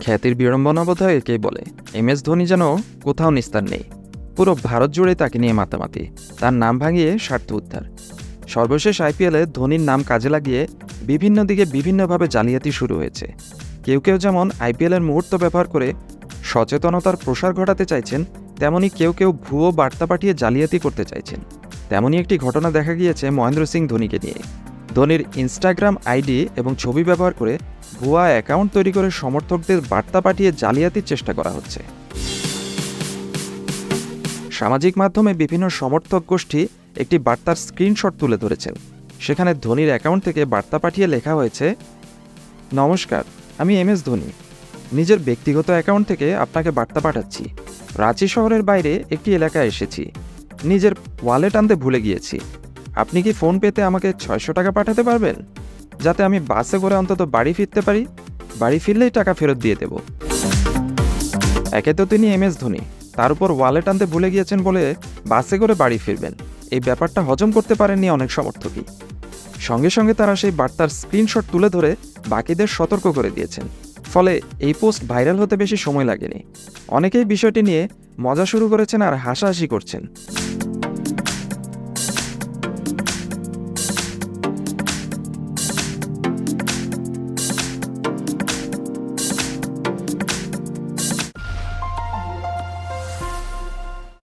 খ্যাতির বিড়ম্বনা বোধহয় একেই বলে। MS ধোনি যেন কোথাও নিস্তার নেই। পুরো ভারত জুড়ে তাকে নিয়ে মাতামাতি, তার নাম ভাঙিয়ে স্বার্থ উদ্ধার। সর্বশেষ IPL-এ ধোনির নাম কাজে লাগিয়ে বিভিন্ন দিকে বিভিন্নভাবে জালিয়াতি শুরু হয়েছে। কেউ কেউ যেমন IPL-এর মুহূর্ত ব্যবহার করে সচেতনতার প্রসার ঘটাতে চাইছেন, তেমনি কেউ কেউ ভুয়ো বার্তা পাঠিয়ে জালিয়াতি করতে চাইছেন। তেমনই একটি ঘটনা দেখা গিয়েছে মহেন্দ্র সিং ধোনিকে নিয়ে। ধোনির ইনস্টাগ্রাম আইডি এবং ছবি ব্যবহার করে ভুয়া অ্যাকাউন্ট তৈরি করে সমর্থকদের বার্তা পাঠিয়ে জালিয়াতির চেষ্টা করা হচ্ছে। সামাজিক মাধ্যমে বিভিন্ন সমর্থক গোষ্ঠী একটি বার্তার স্ক্রিনশট তুলে ধরেছেন। সেখানে ধোনির অ্যাকাউন্ট থেকে বার্তা পাঠিয়ে লেখা হয়েছে, নমস্কার, আমি MS ধোনি। নিজের ব্যক্তিগত অ্যাকাউন্ট থেকে আপনাকে বার্তা পাঠাচ্ছি। রাঁচি শহরের বাইরে একটি এলাকায় এসেছি। নিজের ওয়ালেট আনতে ভুলে গিয়েছি। আপনি কি ফোন পেতে আমাকে 600 টাকা পাঠাতে পারবেন, যাতে আমি বাসে করে অন্তত বাড়ি ফিরতে পারি? বাড়ি ফিরলেই টাকা ফেরত দিয়ে দেব। একে তো তিনি MS ধোনি, তার উপর ওয়ালেট আনতে ভুলে গিয়েছেন বলে বাসে করে বাড়ি ফিরবেন। এই ব্যাপারটা হজম করতে পারেননি অনেক সমর্থকই। সঙ্গে সঙ্গে তারা সেই বার্তার স্ক্রিনশট তুলে ধরে বাকিদের সতর্ক করে দিয়েছেন। ফলে এই পোস্ট ভাইরাল হতে বেশি সময় লাগেনি। অনেকেই বিষয়টি নিয়ে মজা শুরু করেছেন আর হাসাহাসি করছেন।